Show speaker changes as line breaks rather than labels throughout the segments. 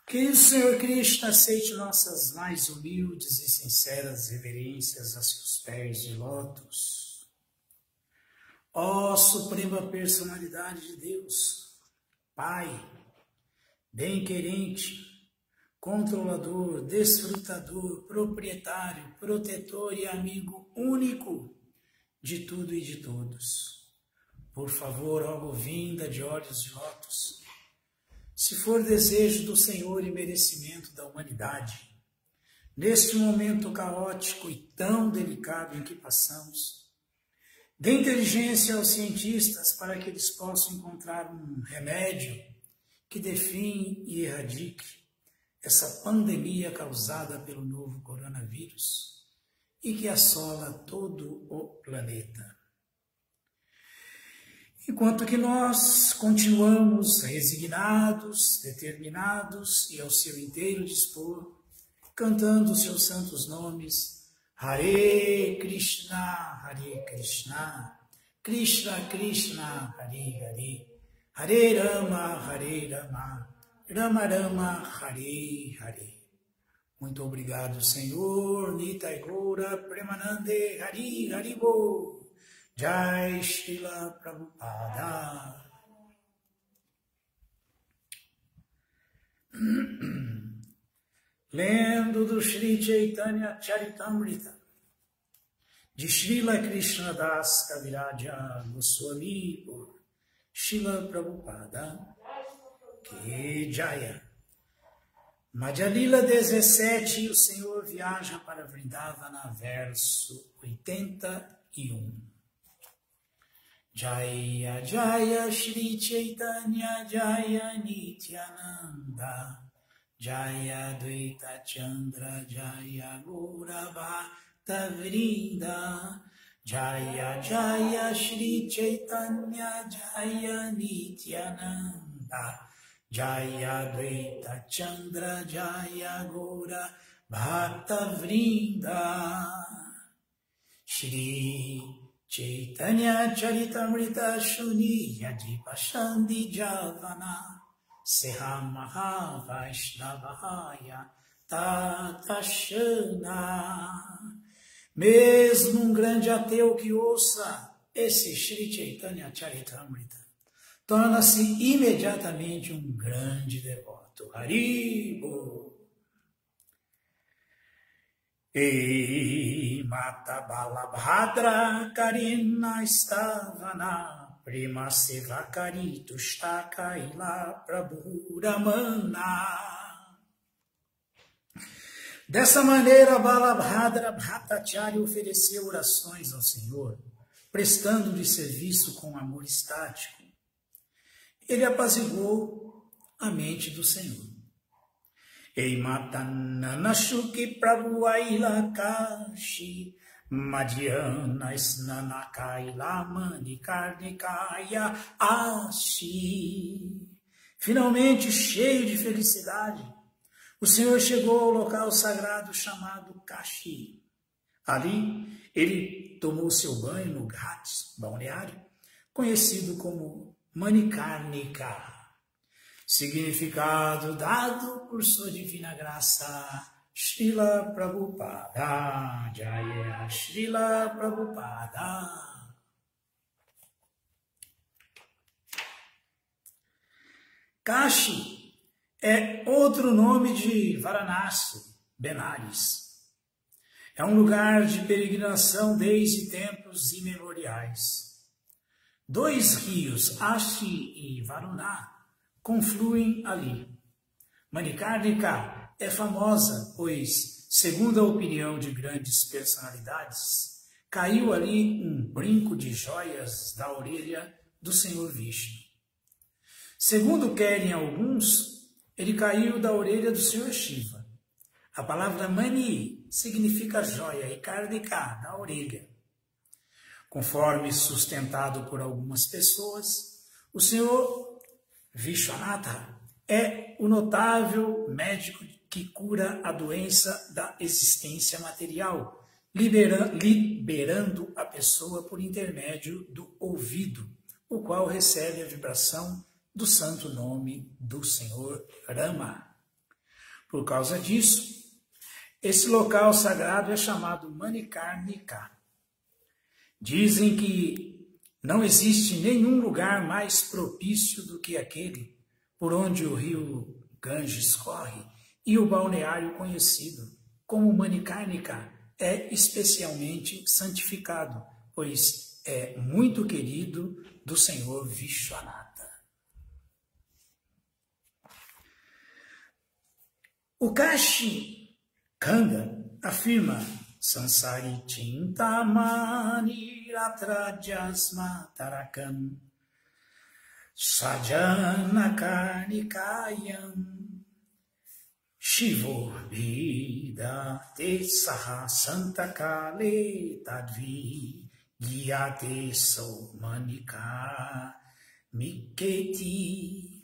Que o Senhor Cristo aceite nossas mais humildes e sinceras reverências a seus pés de lótus. Ó Suprema Personalidade de Deus, Pai, bem-querente, controlador, desfrutador, proprietário, protetor e amigo único de tudo e de todos. Por favor, ó vinda de olhos de lótus, se for desejo do Senhor e merecimento da humanidade, neste momento caótico e tão delicado em que passamos, dê inteligência aos cientistas para que eles possam encontrar um remédio que define e erradique essa pandemia causada pelo novo coronavírus e que assola todo o planeta. Enquanto que nós continuamos resignados, determinados e ao seu inteiro dispor, cantando os seus santos nomes, Hare Krishna, Krishna Krishna, Hare Hare, Hare Rama, Rama Rama, Hare Hare. Muito obrigado, Senhor, Nitai Gaura, Premanande, Hari Haribo. Jai Srila Prabhupada. Lendo do Sri Chaitanya Charitamrita, de Srila Krishnadas Kaviraja Goswami por Srila Prabhupada, que Jaya. Madhya-lila 17, o Senhor viaja para Vrindavana, verso 81. Jaya Jaya Shri Chaitanya Jaya Nityananda Jaya Dvaita Chandra Jaya Gaura Bhakta Vrinda Jaya Jaya Shri Chaitanya Jaya Nityananda Jaya Dvaita Chandra Jaya Gaura Bhakta Vrinda Shri Chaitanya Charitamrita Shuni Yadipa Shandi Javana Seha Maha Vaishnavahaya Tatashana. Mesmo um grande ateu que ouça esse Shri Chaitanya Charitamrita torna-se imediatamente um grande devoto. Haribo. Ei, Mata Balabhadra Karina Stavana Prima Sevakari Tushtaka Ila Prabhu Ramana. Dessa maneira, Balabhadra Bhattacharya ofereceu orações ao Senhor, prestando-lhe serviço com amor estático. Ele apaziguou a mente do Senhor. Ei Matanana Shuki Prabhu Aila Kashi Madhyana Snanakaila Manikarnikaya Ashi. Finalmente, cheio de felicidade, o Senhor chegou ao local sagrado chamado Kashi. Ali, ele tomou seu banho no Ghats, balneário, conhecido como Manikarnika. Significado dado por sua divina graça, Srila Prabhupada, Jaya Srila Prabhupada. Kashi é outro nome de Varanasi, Benares. É um lugar de peregrinação desde tempos imemoriais. Dois rios, Ashi e Varuna, confluem ali. Manikarnika é famosa, pois, segundo a opinião de grandes personalidades, caiu ali um brinco de joias da orelha do Senhor Vishnu. Segundo querem alguns, ele caiu da orelha do Senhor Shiva. A palavra mani significa joia e karnika, da orelha. Conforme sustentado por algumas pessoas, o Senhor Vishwanatha é o notável médico que cura a doença da existência material, liberando a pessoa por intermédio do ouvido, o qual recebe a vibração do santo nome do Senhor Rama. Por causa disso, esse local sagrado é chamado Manikarnika. Dizem que não existe nenhum lugar mais propício do que aquele por onde o rio Ganges corre e o balneário conhecido como Manikarnika é especialmente santificado, pois é muito querido do Senhor Vishwanatha. O Kashi Kanda afirma Sansari Chintamani Ratrajasma Tarakam Sajana Karnikayam Shivo Vida Te Saha Santa Kale Tadvi Gyate So Manika Miketi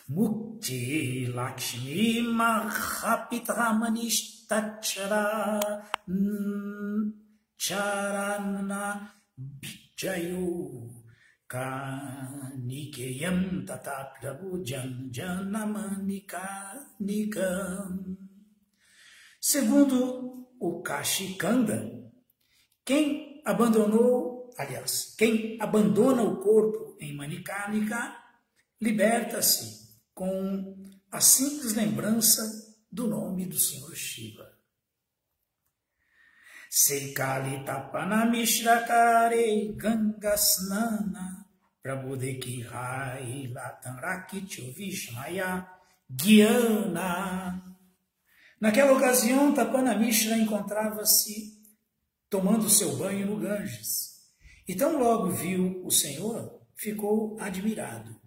Mukti Lakshmi Mahapitramaniштachara Charana Bijayo Kanikeyam Tata Prabhu Janamanika Nikam. Segundo o Kashi Kanda, quem abandona o corpo em Manikarnika liberta-se com a simples lembrança do nome do Senhor Shiva. Seikali tapana mishrakare gangasnana prabodeki hai latanrakicho vishmaya gyana. Naquela ocasião, Tapana Mishra encontrava-se tomando seu banho no Ganges. E tão logo viu o Senhor, ficou admirado.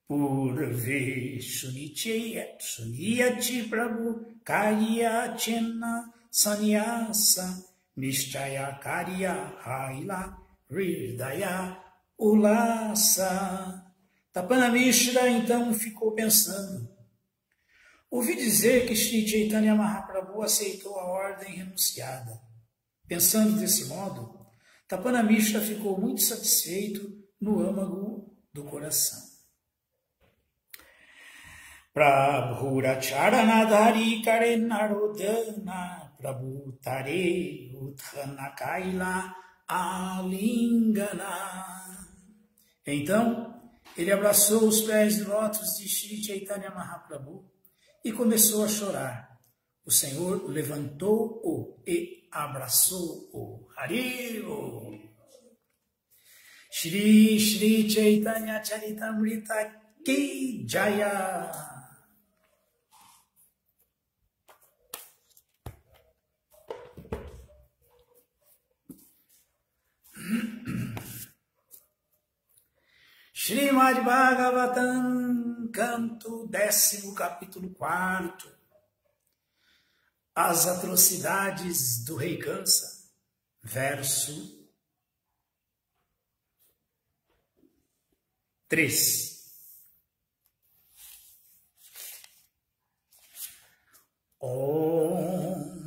Purve Suniyati Prabhu Karya Chena Sanyasa Nishchaya Karya Haila Hridaya Ulasa. Tapana Mishra então ficou pensando. Ouvi dizer que Sri Chaitanya Mahaprabhu aceitou a ordem renunciada. Pensando desse modo, Tapana Mishra ficou muito satisfeito no âmago do coração. Prabhuracharanadhari Karenarodana Prabhutare Uthana Kaila Alingana. Então, ele abraçou os pés de lótus de Sri Chaitanya Mahaprabhu e começou a chorar. O Senhor levantou-o e abraçou-o. Haribo! Shri Shri Chaitanya Charitamrita Ki Jaya! Srimad Bhagavatam, canto 10º, capítulo 4. As atrocidades do rei Kansa, verso 3. Om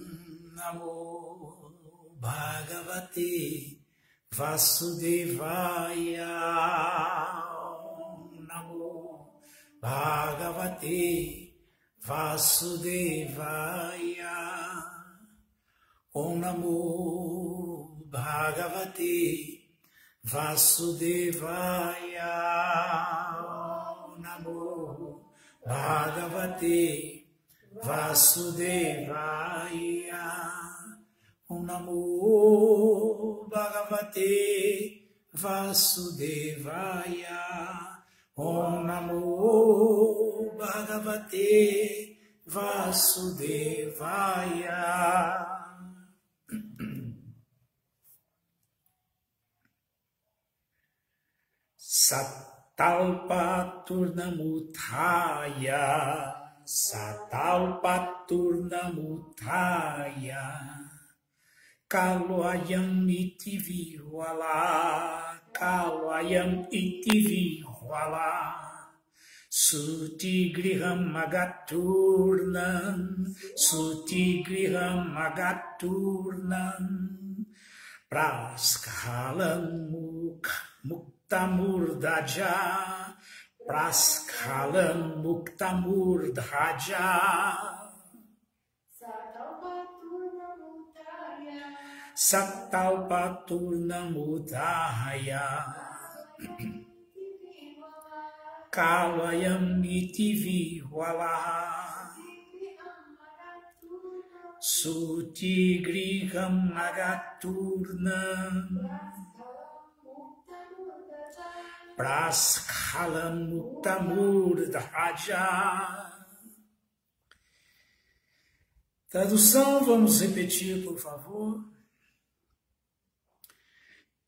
Namo Bhagavate Vasudevaya. Om Namo Bhagavate Vasudevaya. Om Namo Bhagavate Vasudevaya. Om Namo Bhagavate Vasudevaya. Om Namo Bhagavate Vasudevaya. Om Namo Bhagavate Vasudevaya. Satalpaturnamutaya. Satalpaturnamutaya. Kaloayam iti vihwala. Kaloayam iti vihwala. Sutigriham agaturnam. Sutigriham agaturnam. Praskalam muktamurdaja. Praskalam Muktamurdhaja Saktalpaturnamudahaya Kalayam iti vihwalaha Suti griham agaturnam Praskalam Muktamurdhaja. Tradução, vamos repetir, por favor.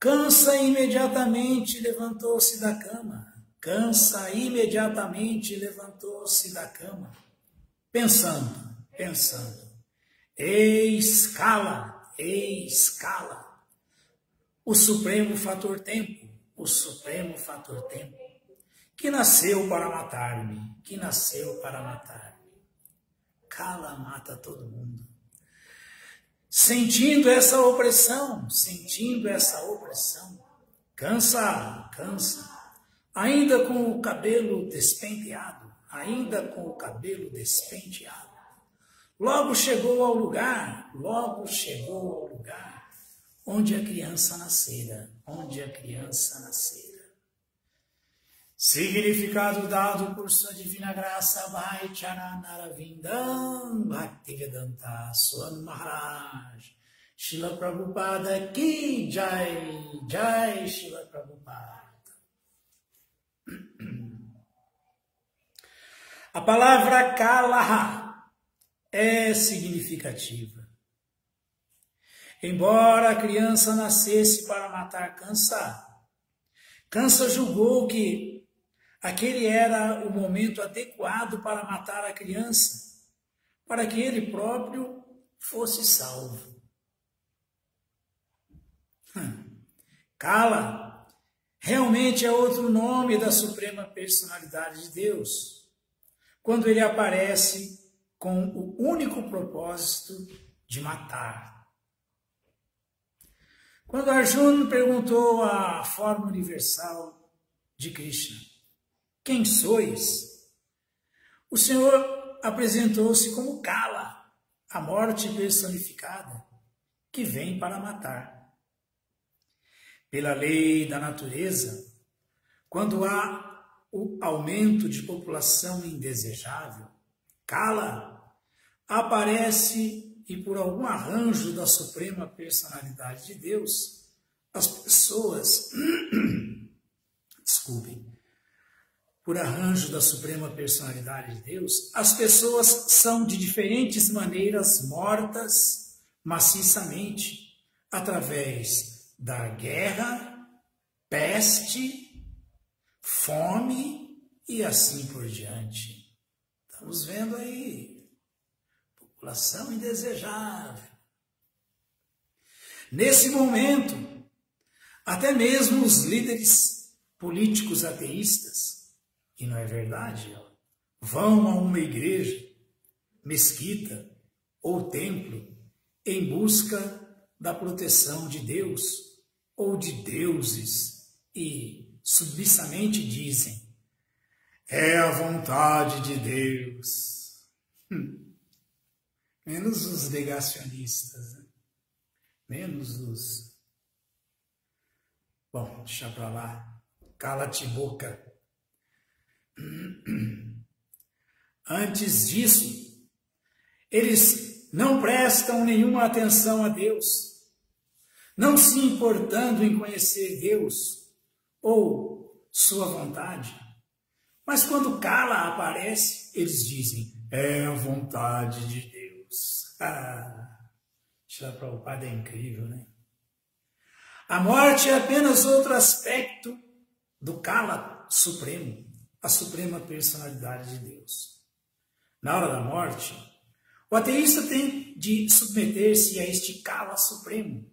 Kansa imediatamente levantou-se da cama. Kansa imediatamente levantou-se da cama. Pensando. Eis Kala. O supremo fator tempo. Que nasceu para matar-me. Kala mata todo mundo. Sentindo essa opressão. Cansa. Ainda com o cabelo despenteado. Logo chegou ao lugar onde a criança nascera. Significado dado por sua divina graça, Bhai Charanaravindan Bhaktivedanta Swami Maharaj. Srila Prabhupada Ki Jai, Jai Srila Prabhupada. A palavra Kalaha é significativa. Embora a criança nascesse para matar Kansa, Kansa julgou que aquele era o momento adequado para matar a criança, para que ele próprio fosse salvo. Kala realmente é outro nome da Suprema Personalidade de Deus, quando ele aparece com o único propósito de matar. Quando Arjuna perguntou à forma universal de Krishna, quem sois? O Senhor apresentou-se como Kala, a morte personificada, que vem para matar. Pela lei da natureza, quando há o aumento de população indesejável, Kala aparece e por algum arranjo da Suprema Personalidade de Deus, as pessoas, por arranjo da Suprema Personalidade de Deus, as pessoas são de diferentes maneiras mortas maciçamente, através da guerra, peste, fome e assim por diante. Estamos vendo aí. População indesejável. Nesse momento, até mesmo os líderes políticos ateístas, que não é verdade, vão a uma igreja, mesquita ou templo em busca da proteção de Deus ou de deuses e submissamente dizem: é a vontade de Deus. Menos os negacionistas, né? Menos os... Bom, deixa pra lá. Cala-te boca. Antes disso, eles não prestam nenhuma atenção a Deus, não se importando em conhecer Deus ou sua vontade. Mas quando Kala aparece, eles dizem: é a vontade de Deus. Srila Prabhupada é incrível, né? A morte é apenas outro aspecto do Kala Supremo, a Suprema Personalidade de Deus. Na hora da morte, o ateísta tem de submeter-se a este Kala Supremo.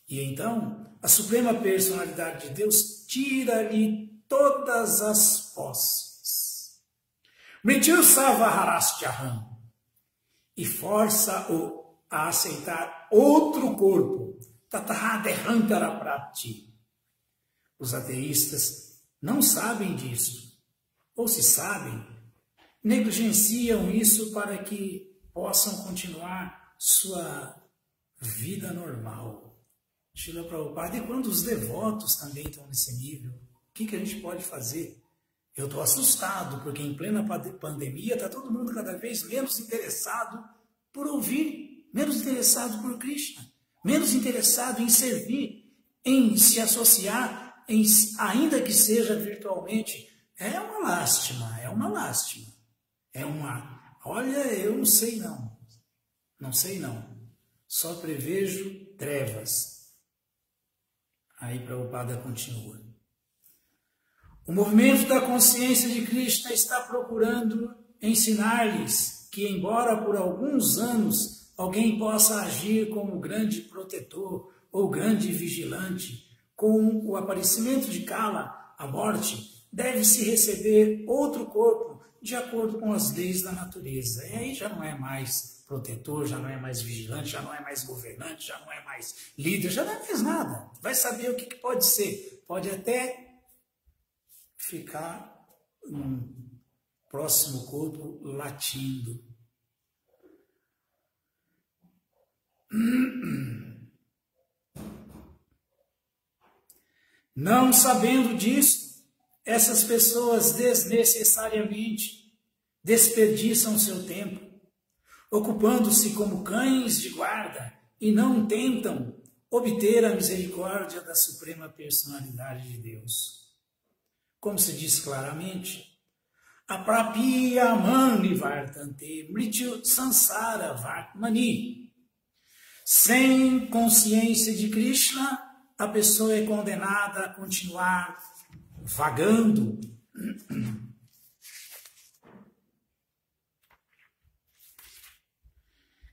E então, a Suprema Personalidade de Deus tira-lhe todas as posses. Mrityu Savaharashtyaham. E força-o a aceitar outro corpo. Tatahadehantara prapti. Os ateístas não sabem disso. ou se sabem, negligenciam isso para que possam continuar sua vida normal. Srila Prabhupada, e quando os devotos também estão nesse nível, o que a gente pode fazer? Eu estou assustado, porque em plena pandemia está todo mundo cada vez menos interessado por ouvir, menos interessado por Krishna, menos interessado em servir, em se associar, ainda que seja virtualmente. É uma lástima, é uma lástima. Olha, eu não sei não. Não sei não. Só prevejo trevas. Aí Prabhupada continua. O movimento da consciência de Krishna está procurando ensinar-lhes que, embora por alguns anos alguém possa agir como grande protetor ou grande vigilante, com o aparecimento de Kala, a morte, deve-se receber outro corpo de acordo com as leis da natureza. E aí já não é mais protetor, já não é mais vigilante, já não é mais governante, já não é mais líder, já não é mais nada. Vai saber o que pode ser. Pode até ficar num próximo corpo latindo. Não sabendo disso, essas pessoas desnecessariamente desperdiçam seu tempo, ocupando-se como cães de guarda e não tentam obter a misericórdia da Suprema Personalidade de Deus. Como se diz claramente, aprapyamani vartante mrityu sansara vartmani. Sem consciência de Krishna, a pessoa é condenada a continuar vagando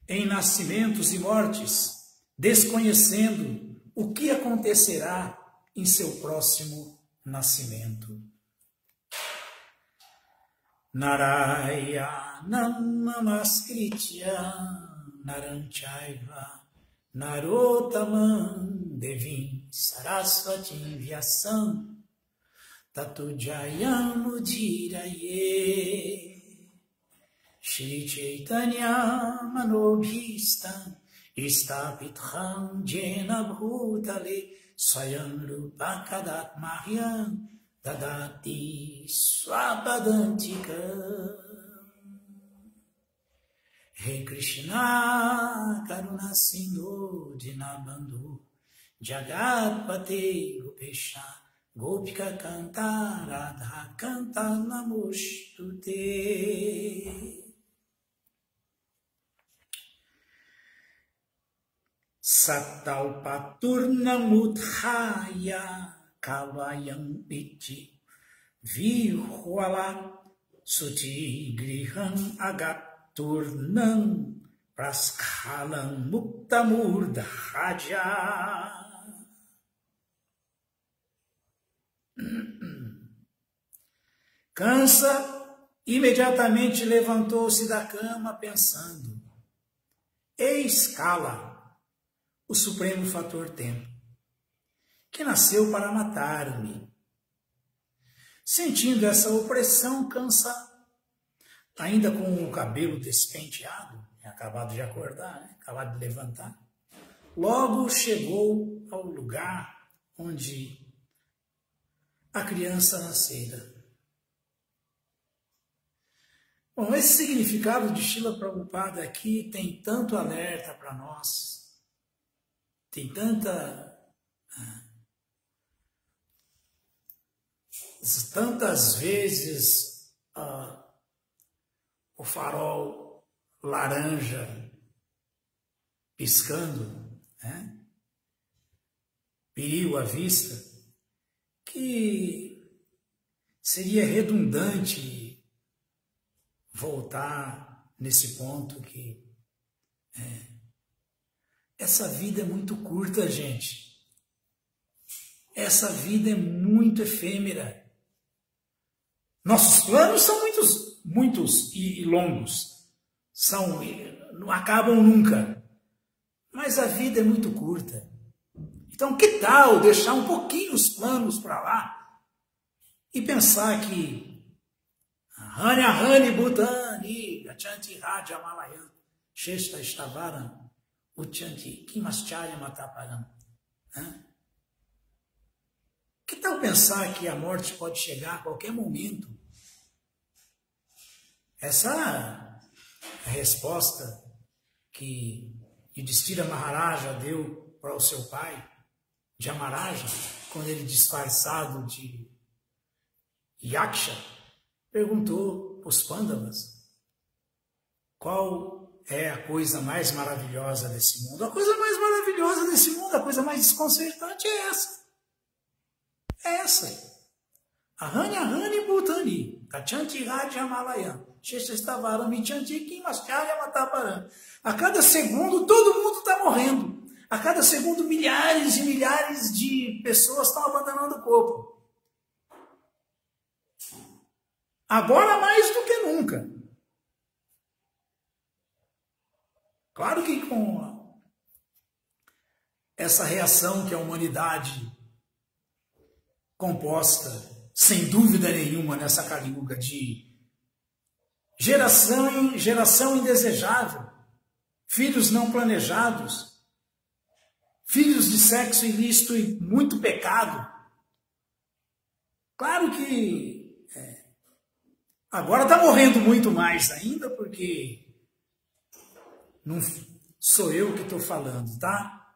em nascimentos e mortes, desconhecendo o que acontecerá em seu próximo nascimento. Narayanam namaskritya naranchaiva narotamam devim sarasvatim vyasam tatu jayam udiraye Shri Chaitanya manobhistam istapitham jena bhutale swayam rupa kadatmahyam dadati swapadantikam. He Krishna karuna sindhu dinabandhu jagatpate gopesha gopika kanta radha kanta namostute. Satalpaturnamudhaya kavayam iti vihwala suti griham agaturnam praskalam muktamurdhaja. Kansa imediatamente levantou-se da cama pensando: eis Kala, o supremo fator tempo, que nasceu para matar-me. Sentindo essa opressão, Kansa, ainda com o cabelo despenteado, acabado de acordar, acabado de levantar, logo chegou ao lugar onde a criança nascera. Bom, esse significado de Srila Prabhupada aqui tem tanto alerta para nós, tem tantas vezes o farol laranja piscando, né? Perigo à vista, que seria redundante voltar nesse ponto que essa vida é muito curta, gente. Essa vida é muito efêmera. Nossos planos são muitos e longos. Não acabam nunca. Mas a vida é muito curta. Então, que tal deixar um pouquinho os planos para lá e pensar que Ahani Bhutani, Gachanti Raja Malayan, Shesta Stavaram, Uchanti, Kimascharya Mataparam. Que tal pensar que a morte pode chegar a qualquer momento? Essa é a resposta que Yudhishthira Maharaja deu para o seu pai, Jamaraja, quando ele, disfarçado de Yaksha, perguntou aos Pandavas qual é a coisa mais maravilhosa desse mundo. A coisa mais maravilhosa desse mundo, a coisa mais desconcertante é essa. É essa. Ahani Bhutani, Gachanti Raja Malayan, Shestavaram Michanti Kimascharya Mataparam. A cada segundo todo mundo está morrendo. A cada segundo milhares e milhares de pessoas estão abandonando o corpo. Agora mais do que nunca. Claro que com essa reação que a humanidade composta, sem dúvida nenhuma, nessa Kali Yuga de geração indesejável, filhos não planejados, filhos de sexo ilícito e muito pecado. Claro que agora está morrendo muito mais ainda, porque não sou eu que estou falando, tá?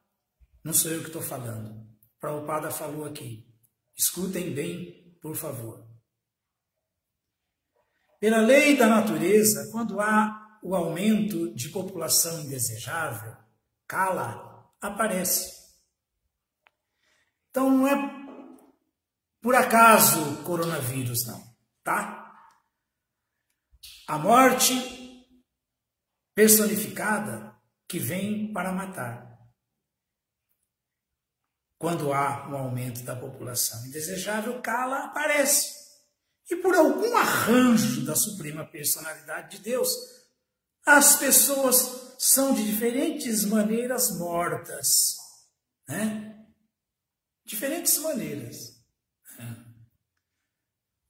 Não sou eu que estou falando. Prabhupada falou aqui. Escutem bem, por favor. Pela lei da natureza, quando há o aumento de população indesejável, Kala aparece. Então não é por acaso coronavírus, não, tá? A morte personificada que vem para matar. Quando há um aumento da população indesejável, Kala aparece. E por algum arranjo da Suprema Personalidade de Deus, as pessoas são de diferentes maneiras mortas. Né? Diferentes maneiras.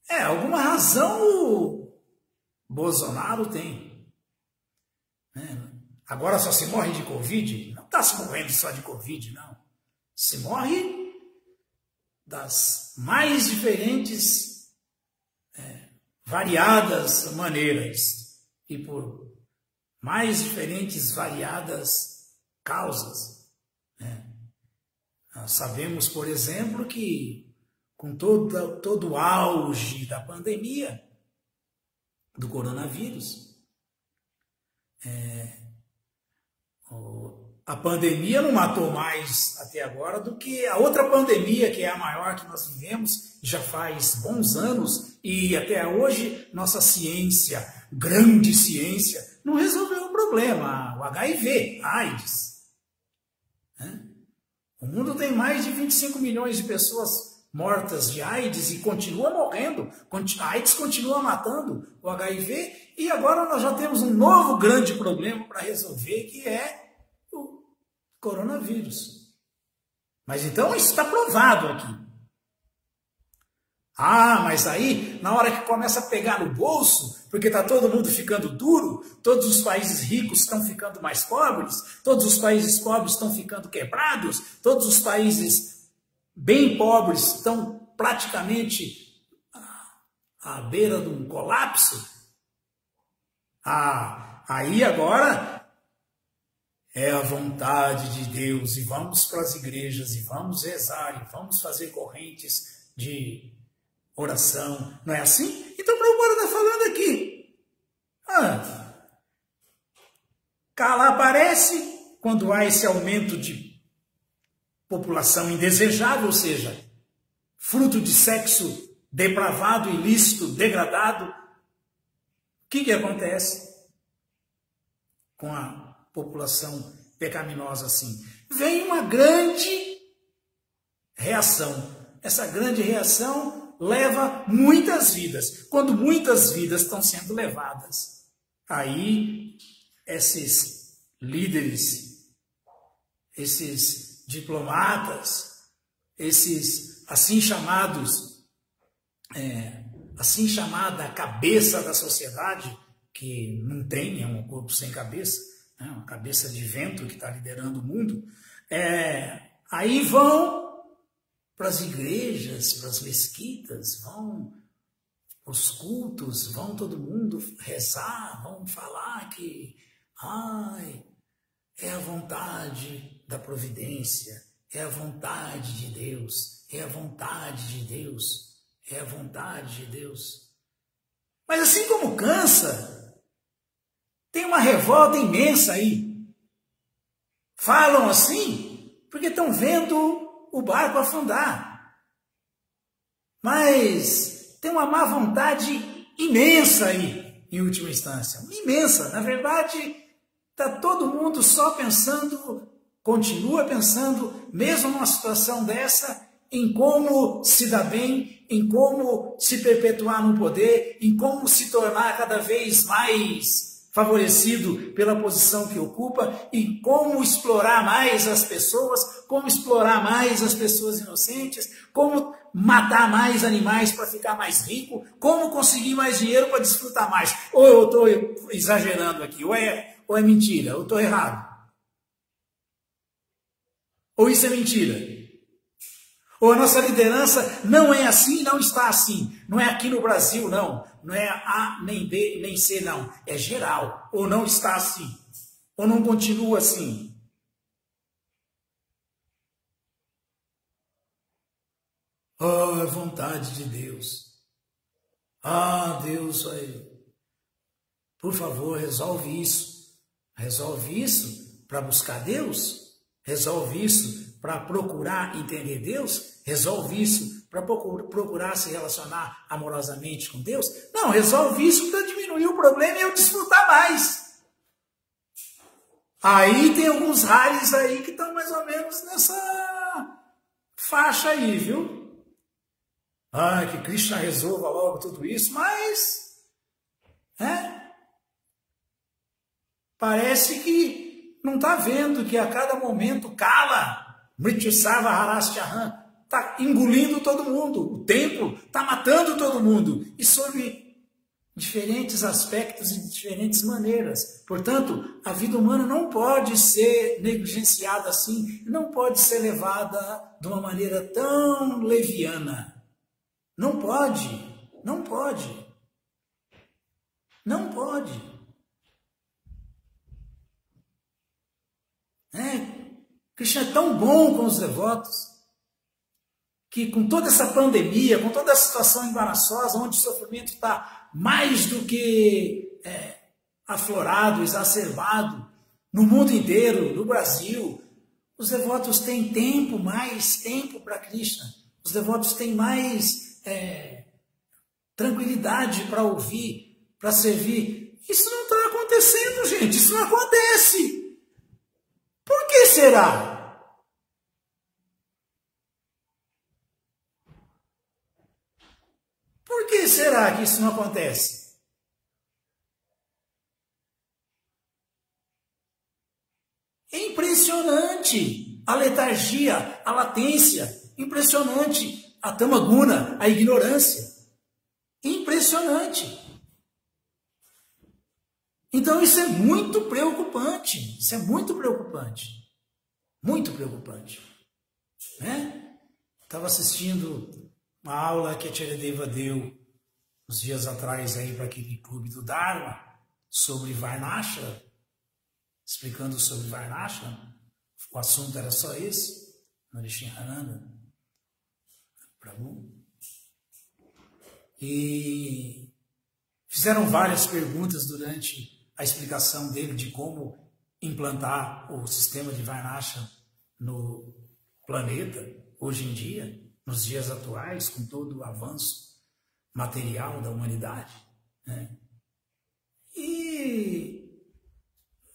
Alguma razão o Bolsonaro tem. Agora só se morre de Covid? Não está se morrendo só de Covid, não. Se morre das mais diferentes, variadas maneiras e por mais diferentes, variadas causas. Nós sabemos, por exemplo, que com todo o auge da pandemia, do coronavírus, a pandemia não matou mais até agora do que a outra pandemia, que é a maior que nós vivemos, já faz bons anos, e até hoje nossa ciência, grande ciência, não resolveu o problema, o HIV, a AIDS. O mundo tem mais de 25 milhões de pessoas mortas de AIDS e continua morrendo, a AIDS continua matando o HIV, e agora nós já temos um novo grande problema para resolver, que é coronavírus. Mas então isso está provado aqui. Mas aí, na hora que começa a pegar no bolso, porque está todo mundo ficando duro, todos os países ricos estão ficando mais pobres, todos os países pobres estão ficando quebrados, todos os países bem pobres estão praticamente à beira de um colapso. Aí agora é a vontade de Deus, e vamos para as igrejas, e vamos rezar, e vamos fazer correntes de oração. Não é assim? Então, Prabhupada está falando aqui. Kala aparece quando há esse aumento de população indesejável, ou seja, fruto de sexo depravado, ilícito, degradado. O que acontece com a população pecaminosa assim? Vem uma grande reação. Essa grande reação leva muitas vidas. Quando muitas vidas estão sendo levadas, aí esses líderes, esses diplomatas, esses assim chamados assim chamada cabeça da sociedade, que não tem, é um corpo sem cabeça, né? Uma cabeça de vento que está liderando o mundo, aí vão para as igrejas, para as mesquitas, vão para os cultos, vão todo mundo rezar, vão falar que é a vontade da providência, é a vontade de Deus, é a vontade de Deus, é a vontade de Deus. Mas assim como cansa, tem uma revolta imensa aí. Falam assim porque estão vendo o barco afundar. Mas tem uma má vontade imensa aí, em última instância. Imensa. Na verdade, está todo mundo só pensando, continua pensando, mesmo numa situação dessa, em como se dar bem, em como se perpetuar no poder, em como se tornar cada vez mais favorecido pela posição que ocupa, em como explorar mais as pessoas, como explorar mais as pessoas inocentes, como matar mais animais para ficar mais rico, como conseguir mais dinheiro para desfrutar mais. Ou eu estou exagerando aqui, ou é mentira, eu estou errado. Ou isso é mentira. Ou a nossa liderança não é assim, não está assim. Não é aqui no Brasil, não. Não é A, nem B, nem C, não. É geral. Ou não está assim. Ou não continua assim. Oh, é vontade de Deus. Deus, por favor, resolve isso. Resolve isso para buscar Deus? Resolve isso para procurar entender Deus? Resolve isso para procurar se relacionar amorosamente com Deus? Não, resolve isso para diminuir o problema e eu desfrutar mais. Aí tem alguns rallies aí que estão mais ou menos nessa faixa aí, viu? Que Krishna resolva logo tudo isso, mas parece que não está vendo que a cada momento cala. Mrityusarva Haraschahan está engolindo todo mundo. O templo está matando todo mundo. E sob diferentes aspectos e de diferentes maneiras. Portanto, a vida humana não pode ser negligenciada assim, não pode ser levada de uma maneira tão leviana. Não pode, não pode. Não pode. Krishna é tão bom com os devotos que com toda essa pandemia, com toda a situação embaraçosa, onde o sofrimento está mais do que aflorado, exacerbado, no mundo inteiro, no Brasil, os devotos têm mais tempo para Krishna. Os devotos têm mais tranquilidade para ouvir, para servir. Isso não está acontecendo, gente. Isso não acontece. Por que será? Por que será que isso não acontece? É impressionante a letargia, a latência, impressionante a tamaguna, a ignorância. Impressionante. Então isso é muito preocupante. Isso é muito preocupante. Muito preocupante. Estava assistindo uma aula que a Charadeva deu uns dias atrás aí para aquele clube do Dharma sobre Varnashram, explicando sobre Varnashram. O assunto era só esse, Narishinhananda Prabhu. E fizeram várias perguntas durante a explicação dele de como implantar o sistema de Varnashram no planeta, hoje em dia, nos dias atuais, com todo o avanço material da humanidade. E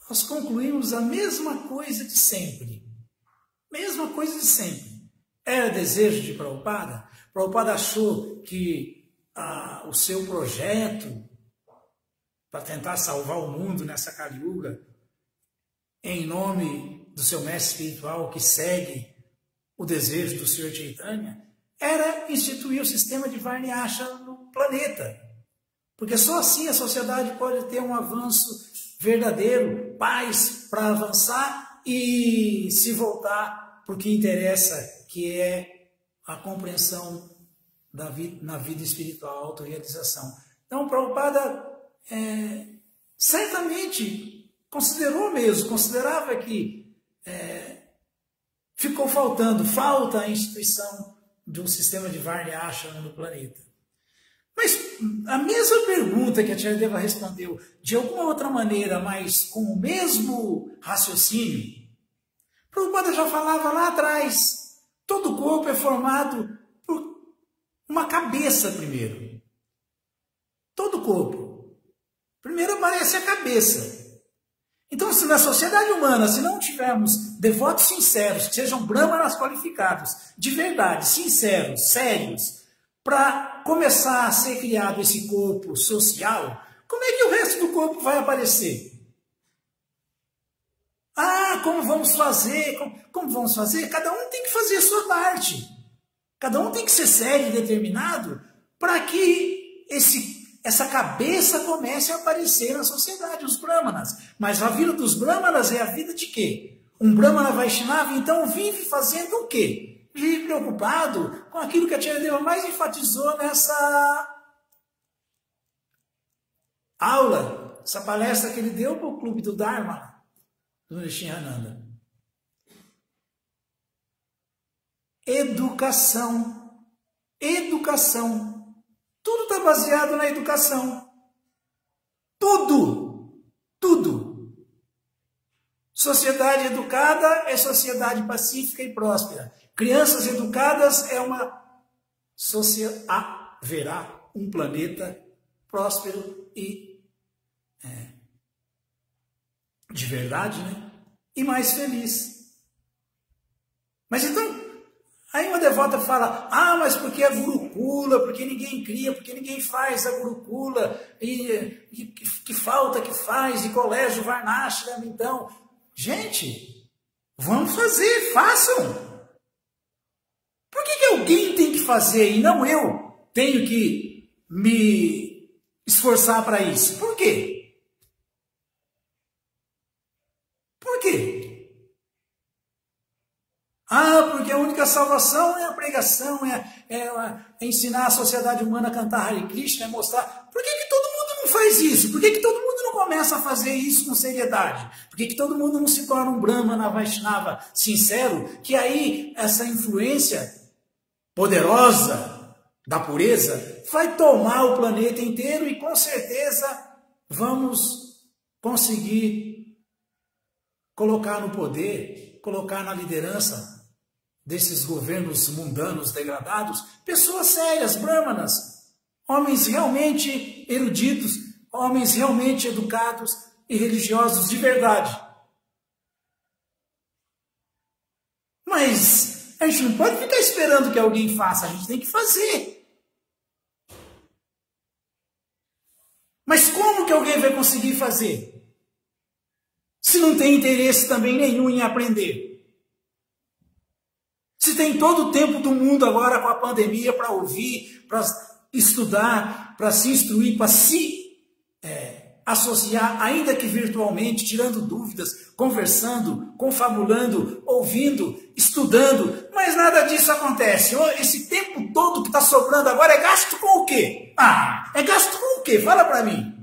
nós concluímos a mesma coisa de sempre. Mesma coisa de sempre. Era desejo de Prabhupada? Prabhupada achou que o seu projeto para tentar salvar o mundo nessa Kali Yuga, em nome do seu mestre espiritual que segue o desejo do Senhor Chaitanya, era instituir o sistema de Varnashram no planeta. Porque só assim a sociedade pode ter um avanço verdadeiro, paz para avançar e se voltar para o que interessa, que é a compreensão da vida, na vida espiritual, a autorrealização. Então, Prabhupada certamente considerava que falta a instituição de um sistema de Varna Ashrama no planeta. Mas a mesma pergunta que a Charideva respondeu, de alguma outra maneira, mas com o mesmo raciocínio, Prabhupada já falava lá atrás. Todo corpo é formado por uma cabeça primeiro. Todo corpo. Primeiro aparece a cabeça. Então, se na sociedade humana, se não tivermos devotos sinceros, que sejam brahmanas qualificados, de verdade, sinceros, sérios, para começar a ser criado esse corpo social, como é que o resto do corpo vai aparecer? Ah, como vamos fazer? Como vamos fazer? Cada um tem que fazer a sua parte. Cada um tem que ser sério e determinado para que essa cabeça comece a aparecer na sociedade, os brahmanas. Mas a vida dos brahmanas é a vida de quê? Um brahmana Vaishnava, então, vive fazendo o quê? Vive preocupado com aquilo que a Charideva mais enfatizou nessa aula, essa palestra que ele deu para o Clube do Dharma, do Nishyananda. Educação. Educação. Tudo está baseado na educação. Tudo. Tudo. Sociedade educada é sociedade pacífica e próspera. Crianças educadas é uma sociedade. Haverá um planeta próspero e de verdade, né? E mais feliz. Mas então, aí uma devota fala, mas porque é Gurukula, porque ninguém cria, porque ninguém faz a Gurukula, e que falta que faz, e colégio Varnashrama, então. Gente, vamos fazer, façam. Por que alguém tem que fazer e não eu tenho que me esforçar para isso? Por quê? Por quê? Porque a única salvação é a pregação, é ensinar a sociedade humana a cantar Hare Krishna, é mostrar. Por que todo mundo não faz isso? Por que todo mundo não começa a fazer isso com seriedade? Por que todo mundo não se torna um Brahmana Vaishnava sincero? Que aí essa influência poderosa da pureza vai tomar o planeta inteiro e com certeza vamos conseguir colocar no poder, colocar na liderança desses governos mundanos degradados, pessoas sérias, brahmanas, homens realmente eruditos, homens realmente educados e religiosos de verdade. Mas a gente não pode ficar esperando que alguém faça, a gente tem que fazer. Mas como que alguém vai conseguir fazer? Se não tem interesse também nenhum em aprender. Se tem todo o tempo do mundo agora com a pandemia para ouvir, para estudar, para se instruir, para se associar, ainda que virtualmente, tirando dúvidas, conversando, confabulando, ouvindo, estudando, mas nada disso acontece. Esse tempo todo que está sobrando agora é gasto com o quê? É gasto com o quê? Fala para mim.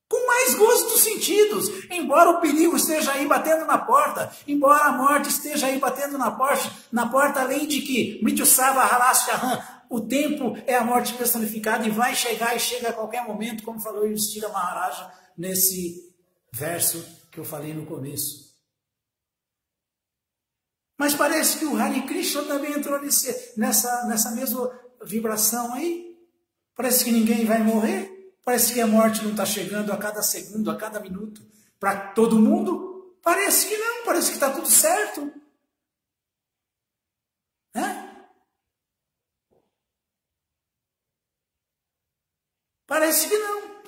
Com mais gozo dos sentidos, embora o perigo esteja aí batendo na porta, embora a morte esteja aí batendo na porta, além de que Mrityusava Halasyahan, o tempo é a morte personificada e vai chegar e chega a qualquer momento, como falou Yudhishthira Maharaja nesse verso que eu falei no começo. Mas parece que o Hare Krishna também entrou nessa mesma vibração aí. Parece que ninguém vai morrer. Parece que a morte não está chegando a cada segundo, a cada minuto, para todo mundo. Parece que não, parece que está tudo certo. Parece que não.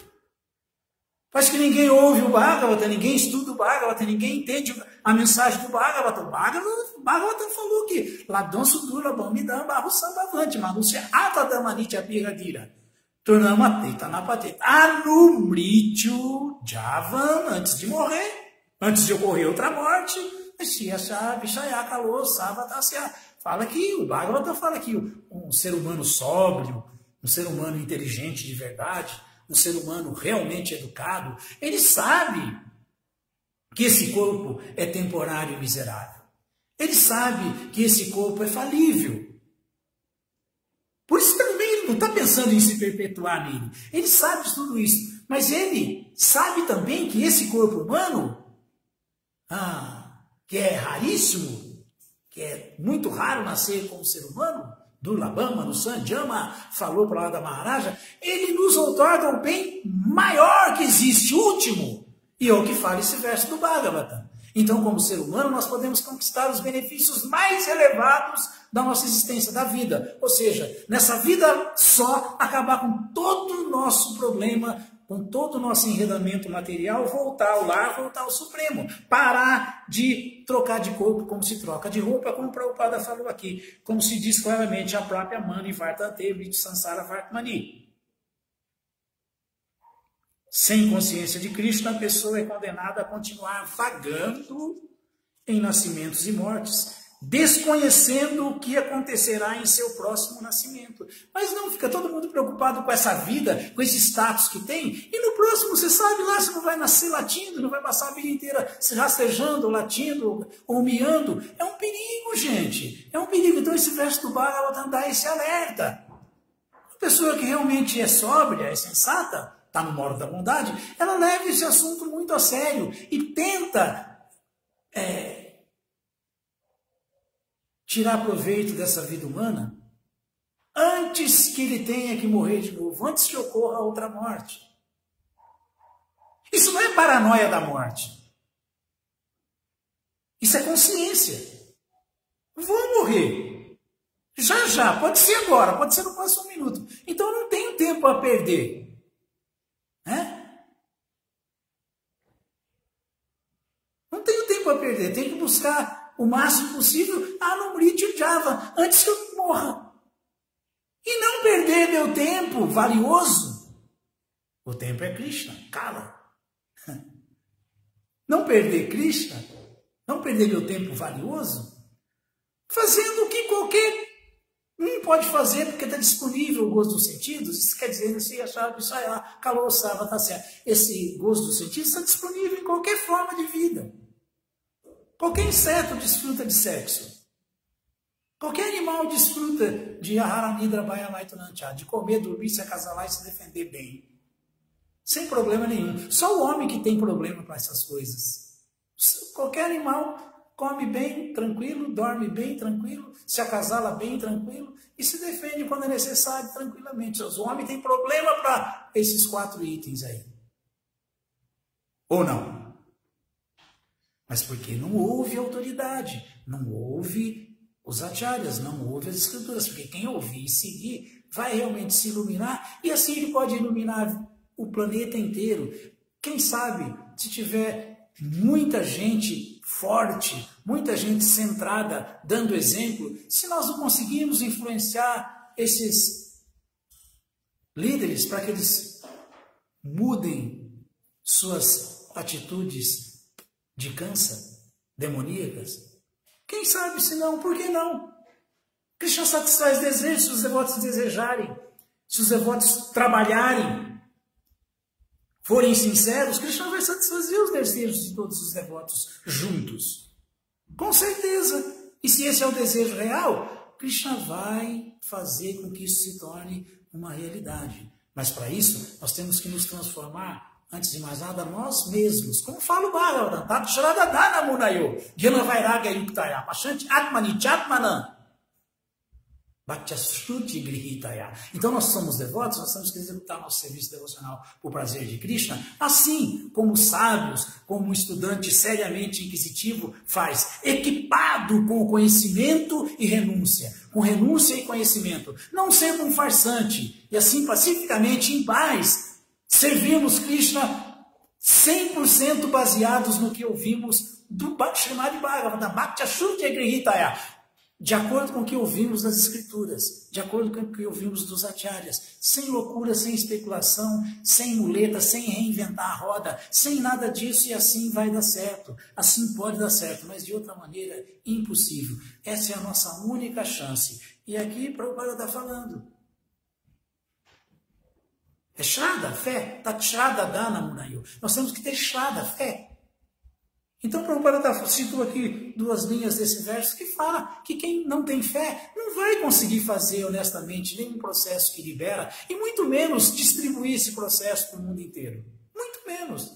Parece que ninguém ouve o Bhagavata, ninguém estuda o Bhagavata, ninguém entende a mensagem do Bhagavata. O Bhagavata falou que Ladon Sudura Bamidam Barro Sambhavante, Manusya Atadamanitya Piradira, Turnamateta Napateta, Anumrityu Javan, antes de morrer, antes de ocorrer outra morte, fala que o Bhagavata fala que um ser humano sóbrio, um ser humano inteligente de verdade, um ser humano realmente educado, ele sabe que esse corpo é temporário e miserável. Ele sabe que esse corpo é falível. Por isso também ele não está pensando em se perpetuar nele. Ele sabe de tudo isso. Mas ele sabe também que esse corpo humano, que é raríssimo, que é muito raro nascer como ser humano, Durlabhama, no Sanjama, falou para lá da Maharaja, ele nos outorga o bem maior que existe, último. E é o que fala esse verso do Bhagavata. Então, como ser humano, nós podemos conquistar os benefícios mais elevados da nossa existência, da vida. Ou seja, nessa vida só, acabar com todo o nosso problema, com todo o nosso enredamento material, voltar ao lar, voltar ao Supremo. Parar de trocar de corpo como se troca de roupa, como o Prabhupada falou aqui. Como se diz claramente a própria Mani Vartate Vrit Sansara Vartmani. Sem consciência de Krishna, a pessoa é condenada a continuar vagando em nascimentos e mortes, desconhecendo o que acontecerá em seu próximo nascimento. Mas não, fica todo mundo preocupado com essa vida, com esse status que tem, e no próximo, você sabe lá, você não vai nascer latindo, não vai passar a vida inteira se rastejando, latindo, ou miando. É um perigo, gente. É um perigo. Então esse verso do Bhagavatam dá esse alerta. A pessoa que realmente é sóbria, é sensata, está no modo da bondade, ela leva esse assunto muito a sério e tenta tirar proveito dessa vida humana antes que ele tenha que morrer de novo, antes que ocorra outra morte. Isso não é paranoia da morte. Isso é consciência. Vou morrer. Já, pode ser agora, pode ser no próximo minuto. Então eu não tenho tempo a perder. Não tenho tempo a perder, tenho que buscar o máximo possível Anumrityu Java, antes que eu morra. E não perder meu tempo valioso. O tempo é Krishna, cala. Não perder Krishna, não perder meu tempo valioso, fazendo o que qualquer um pode fazer, porque está disponível o gozo dos sentidos. Isso quer dizer, esse gozo dos sentidos está disponível em qualquer forma de vida. Qualquer inseto desfruta de sexo. Qualquer animal desfruta de Aharanidra Bhayamaitunancha, de comer, dormir, se acasalar e se defender bem. Sem problema nenhum. Só o homem que tem problema com essas coisas. Qualquer animal come bem, tranquilo, dorme bem, tranquilo, se acasala bem, tranquilo, e se defende quando é necessário, tranquilamente. O homem tem problema para esses 4 itens aí. Ou não? Mas porque não houve autoridade, não houve os acharyas, não houve as escrituras, porque quem ouvir e seguir vai realmente se iluminar, e assim ele pode iluminar o planeta inteiro. Quem sabe, se tiver muita gente forte, muita gente centrada, dando exemplo, se nós não conseguirmos influenciar esses líderes para que eles mudem suas atitudes de câncer, demoníacas, quem sabe se não, por que não? Krishna satisfaz desejos se os devotos desejarem, se os devotos trabalharem, forem sinceros, Krishna vai satisfazer os desejos de todos os devotos juntos. Com certeza. E se esse é o desejo real, Krishna vai fazer com que isso se torne uma realidade. Mas para isso, nós temos que nos transformar, antes de mais nada, nós mesmos. Como fala o Bhagavatam, Tato Shradadana Munayo, Jnana Vairagya Yuktaya, Pashanti Atmani Chatmanan, Bhaktyastuti Grihitaya. Então nós somos devotos, nós temos que executar nosso serviço devocional por prazer de Krishna, assim como os sábios, como um estudante seriamente inquisitivo faz, equipado com o conhecimento e renúncia, com renúncia e conhecimento, não sendo um farsante, e assim pacificamente, em paz, servimos Krishna 100% baseados no que ouvimos do Srimad Bhagavatam, Bhakti-shruti Grihitaya, de acordo com o que ouvimos das Escrituras, de acordo com o que ouvimos dos acharyas, sem loucura, sem especulação, sem muleta, sem reinventar a roda, sem nada disso, e assim vai dar certo. Assim pode dar certo, mas de outra maneira, impossível. Essa é a nossa única chance. E aqui Prabhupada está falando. É Shraddha, fé. Tat Shraddha Dana Munayo. Nós temos que ter Shraddha, fé. Então, Prabhupada citou aqui 2 linhas desse verso que fala que quem não tem fé não vai conseguir fazer honestamente nenhum processo que libera, e muito menos distribuir esse processo para o mundo inteiro. Muito menos.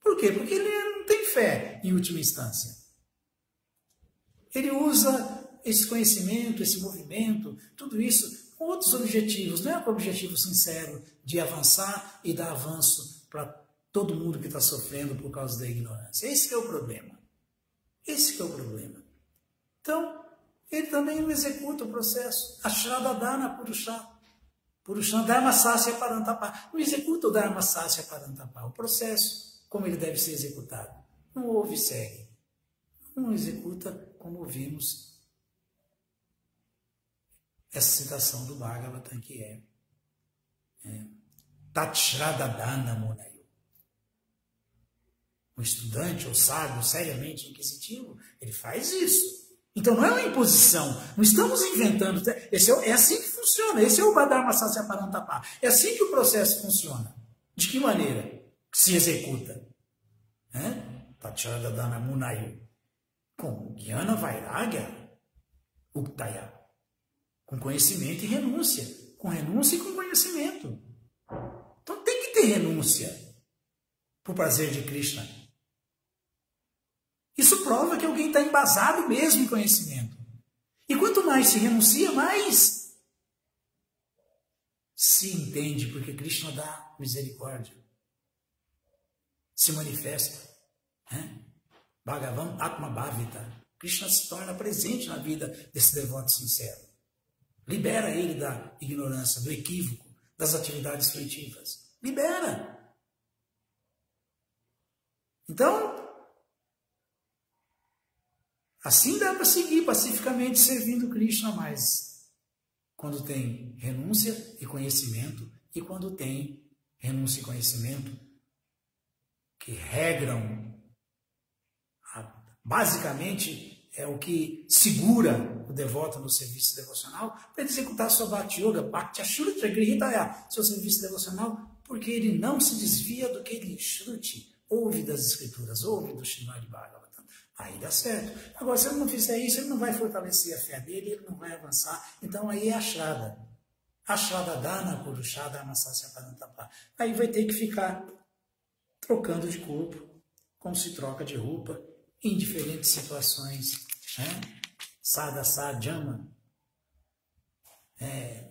Por quê? Porque ele não tem fé, em última instância. Ele usa esse conhecimento, esse movimento, tudo isso com outros objetivos. Não é com o objetivo sincero de avançar e dar avanço para todo mundo que está sofrendo por causa da ignorância. Esse que é o problema. Esse que é o problema. Então, ele também não executa o processo. Ashraddha Dana Purusha. Purusha Dharma Sasya Parantapa. Não executa o Dharma Sasya Parantapa. O processo, como ele deve ser executado. Não ouve e segue. Não executa como ouvimos essa citação do Bhagavatam, que é Tat Shraddha Dana Munayo. Um estudante ou sábio, seriamente inquisitivo, ele faz isso. Então não é uma imposição, não estamos inventando. É assim que funciona, esse é o Dharma Sasya Parantapa. É assim que o processo funciona. De que maneira se executa? Tachada Dana Munayo. Com Jnana Vairagya Uktaya. Com conhecimento e renúncia. Com renúncia e com conhecimento. Então tem que ter renúncia por prazer de Krishna. Isso prova que alguém está embasado mesmo em conhecimento. E quanto mais se renuncia, mais se entende, porque Krishna dá misericórdia. Se manifesta. Bhagavan Atma Bhavita. Krishna se torna presente na vida desse devoto sincero. Libera ele da ignorância, do equívoco, das atividades fruitivas. Libera. Então, assim dá para seguir pacificamente servindo Krishna, mas quando tem renúncia e conhecimento, e quando tem renúncia e conhecimento que regram, basicamente é o que segura o devoto no serviço devocional para executar sua Bhakti Yoga, Bhakti-shruti Grihitaya, seu serviço devocional, porque ele não se desvia do que ele shruti, ouve das Escrituras, ouve do Srimad Bhagavatam. Aí dá certo. Agora, se ele não fizer isso, ele não vai fortalecer a fé dele, ele não vai avançar. Então, aí é a Shraddha. A Shraddha Dana Purusha Dharma Sasya Parantapa. Aí vai ter que ficar trocando de corpo, como se troca de roupa, em diferentes situações. Sada Sadjama.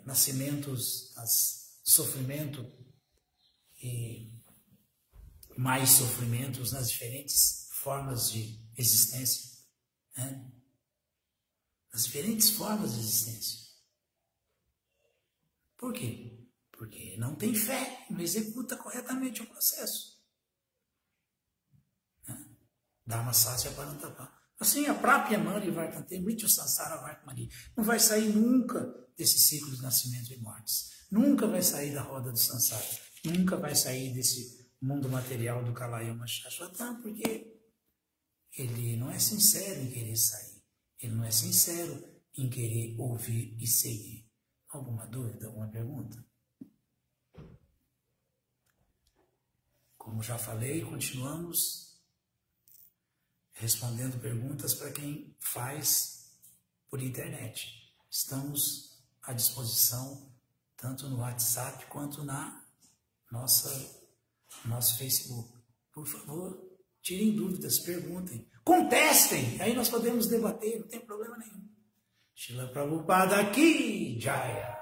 Nascimentos, sofrimento e mais sofrimentos nas diferentes formas de existência. As diferentes formas de existência. Por quê? Porque não tem fé, não executa corretamente o processo. Dharma Sasya Parantapa. Assim, a própria Mani Vartante, Mrityu Sansara Vartmani, não vai sair nunca desse ciclo de nascimento e mortes. Nunca vai sair da roda do Sansara. Nunca vai sair desse mundo material do Kalayama Shashvatam, porque ele não é sincero em querer sair. Ele não é sincero em querer ouvir e seguir. Alguma dúvida, alguma pergunta? Como já falei, continuamos respondendo perguntas para quem faz por internet. Estamos à disposição tanto no WhatsApp quanto na nosso Facebook. Por favor, tirem dúvidas, perguntem, contestem, aí nós podemos debater, não tem problema nenhum. Srila Prabhupada Ki Jaya.